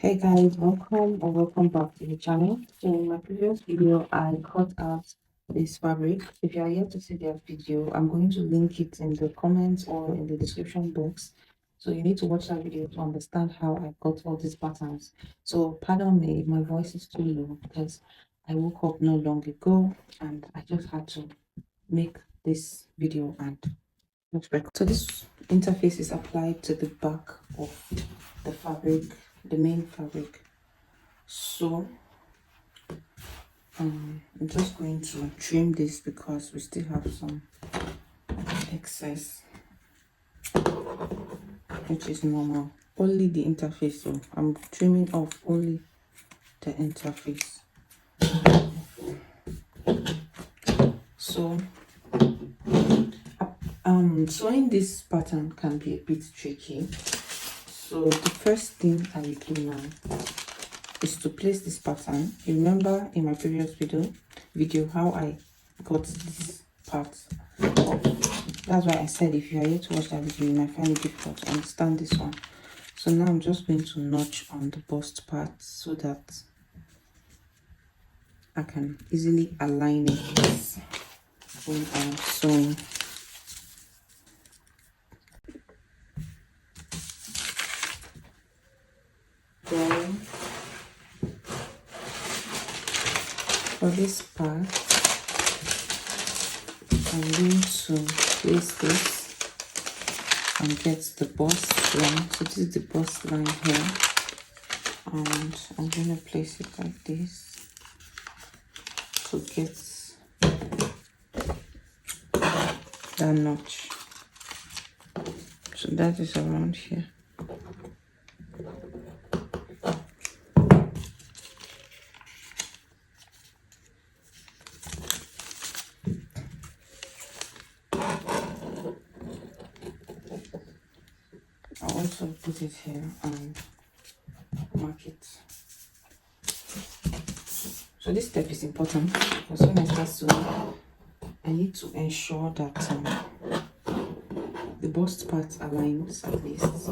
Hey guys, welcome or welcome back to the channel. So in my previous video, I cut out this fabric. If you are yet to see that video, I'm going to link it in the comments or in the description box. So you need to watch that video to understand how I got all these patterns. So pardon me, my voice is too low because I woke up not long ago and I just had to make this video and so this interface is applied to the back of the fabric, the main fabric. So I'm just going to trim this because we still have some excess, which is normal. Only the interface, so I'm trimming off only the interface. So sewing this pattern can be a bit tricky. So the first thing I will do now is to place this pattern. You remember in my previous video how I got this part off. That's why I said if you are here to watch that video, you might find it difficult to understand this one. So now I'm just going to notch on the bust part so that I can easily align it when I'm sewing. Then for this part, I'm going to place this and get the bust line. So this is the bust line here, and I'm going to place it like this to get that notch. So that is around here. I'll also put it here and mark it. So this step is important because when I start sewing, I need to ensure that the bust part aligns at least.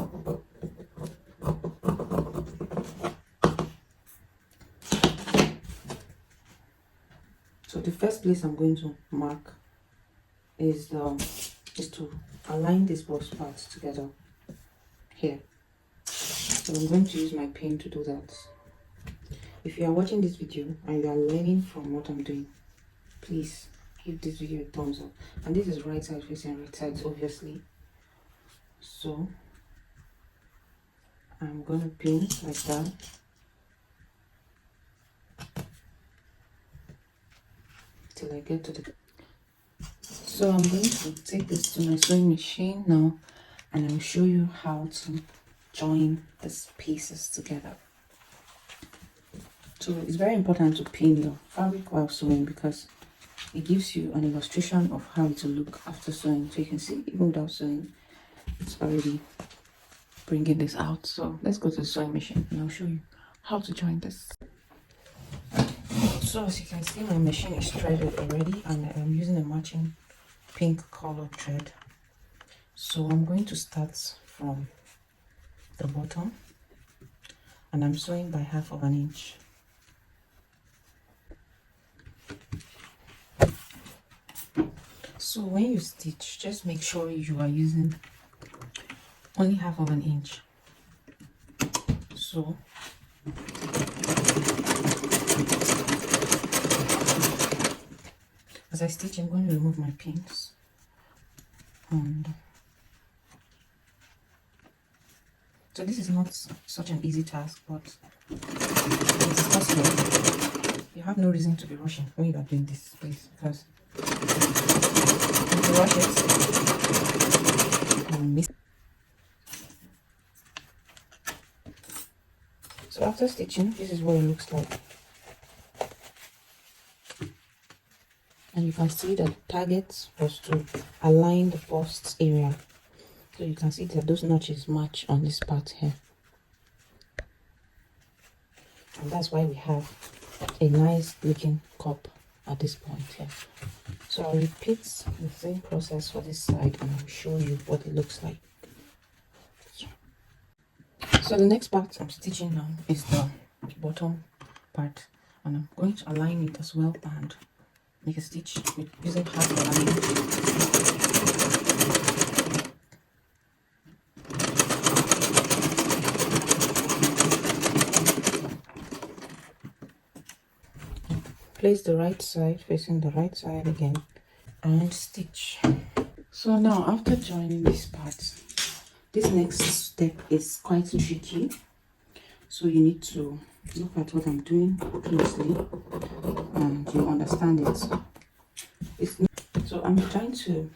So the first place I'm going to mark is to align this bust part together here. So I'm going to use my pen to do that. If you are watching this video and you are learning from what I'm doing, please give this video a thumbs up. And this is right side facing right side, obviously. So I'm going to pin like that. Till I get to the... So I'm going to take this to my sewing machine now and I'll show you how to join these pieces together. So it's very important to pin your fabric while sewing because it gives you an illustration of how it will look after sewing. So you can see even without sewing, it's already bringing this out. So let's go to the sewing machine and I'll show you how to join this. So as you can see, my machine is threaded already and I'm using a matching pink color thread. So I'm going to start from the bottom and I'm sewing by 1/2 inch. So when you stitch, just make sure you are using only 1/2 inch. So as I stitch, I'm going to remove my pins, and so this is not such an easy task, but it's possible. You have no reason to be rushing when you are doing this, please, because if you rush it, you will miss. So after stitching, this is what it looks like. And you can see that the target was to align the bust area. So you can see that those notches match on this part here. And that's why we have a nice looking cup at this point here. So I'll repeat the same process for this side and I'll show you what it looks like. So the next part I'm stitching now is the bottom part, and I'm going to align it as well and make a stitch with using half alignment. Place the right side facing the right side again and stitch. So now after joining this part, this next step is quite tricky, so you need to look at what I'm doing closely and you understand it. So I'm trying to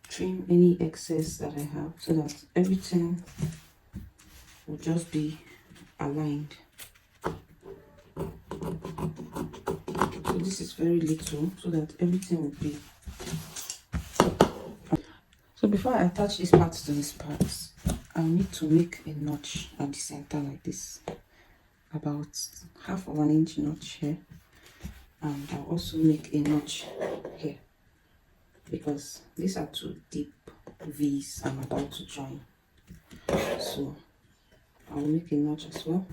trim any excess that I have so that everything will just be aligned. So this is very little so that everything will be. So before I attach these parts to these parts, I need to make a notch at the center like this, about half of an inch notch here, and I'll also make a notch here because these are two deep V's I'm about to join. So I'll make a notch as well,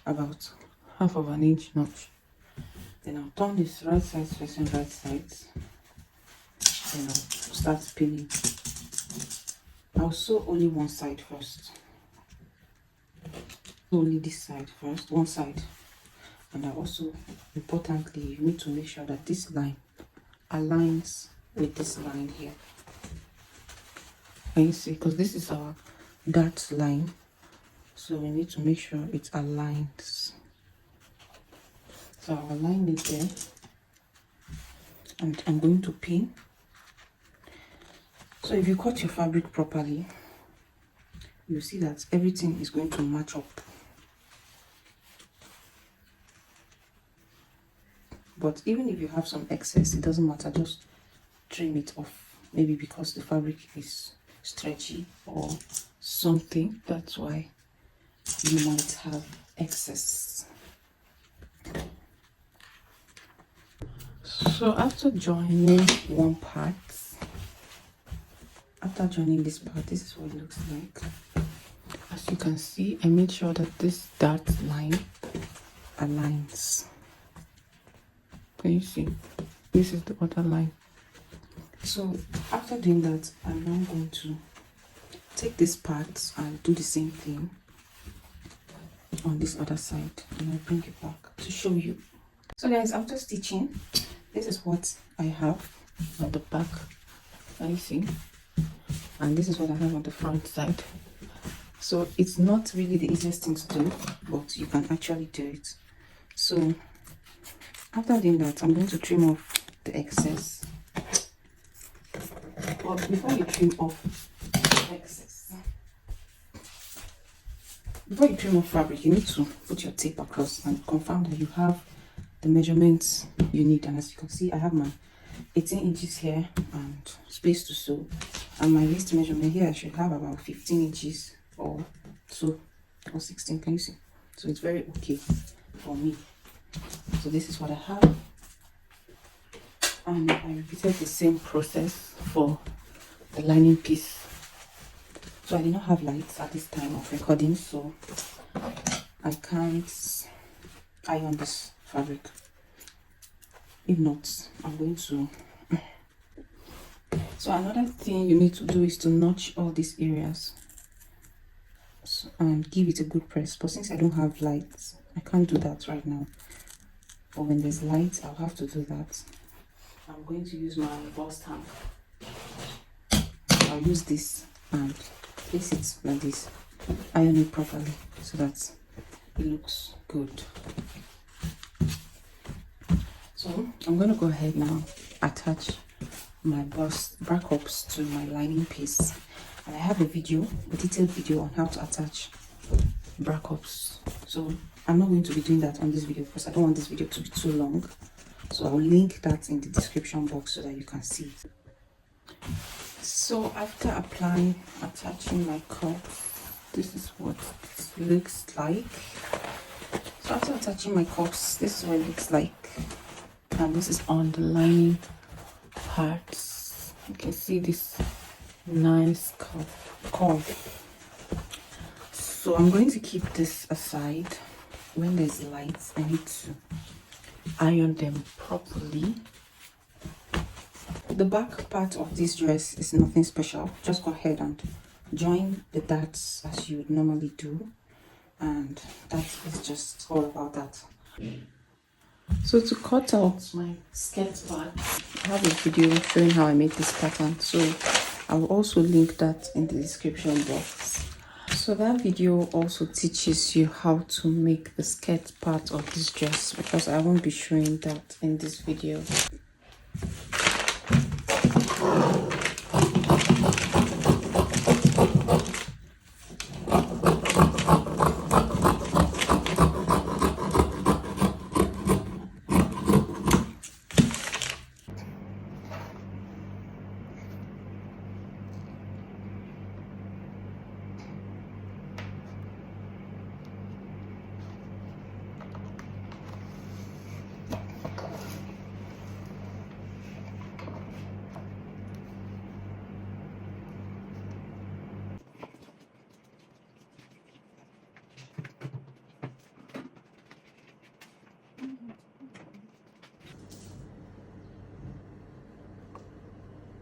about half of an inch notch. Then I'll turn this right side facing right side. Then I'll start pinning. I'll sew only one side first. Only this side first, one side. And I also, importantly, you need to make sure that this line aligns with this line here. Can you see? Because this is our dart line, so we need to make sure it aligns. So I'll align it there, and I'm going to pin. So if you cut your fabric properly, you see that everything is going to match up. But even if you have some excess, it doesn't matter, just trim it off. Maybe because the fabric is stretchy or something, that's why you might have excess. So after joining one part, after joining this part, this is what it looks like. As you can see, I made sure that this dart line aligns. Can you see? This is the other line. So after doing that, I'm now going to take this part and do the same thing on this other side, and I'll bring it back to show you. So guys, after stitching, this is what I have on the back. Can you see? And this is what I have on the front side. So it's not really the easiest thing to do, but you can actually do it. So after doing that, I'm going to trim off the excess. But before you trim off excess, before you trim off fabric, you need to put your tape across and confirm that you have the measurements you need. And as you can see, I have my 18 inches here and space to sew, and my waist measurement here I should have about 15 inches or so, or 16. Can you see? So it's very okay for me. So this is what I have, and I repeated the same process for the lining piece. So I did not have lights at this time of recording, so I can't iron this fabric. If not, I'm going to. So another thing you need to do is to notch all these areas and give it a good press. But since I don't have lights, I can't do that right now. But when there's light, I'll have to do that. I'm going to use my bust hand. I'll use this and place it like this. Iron it properly so that it looks good. So I'm going to go ahead now, attach my bra cups to my lining piece. And I have a video, a detailed video on how to attach bra cups. So I'm not going to be doing that on this video because I don't want this video to be too long. So I'll link that in the description box so that you can see it. So after attaching my cup, this is what it looks like. So after attaching my cups, this is what it looks like. And this is on the lining parts. You can see this nice curve. So I'm going to keep this aside. When there's light, I need to iron them properly. The back part of this dress is nothing special. Just go ahead and join the darts as you would normally do, and that is just all about that. So to cut out my skirt part, I have a video showing how I made this pattern, so I will also link that in the description box. So that video also teaches you how to make the skirt part of this dress, because I won't be showing that in this video.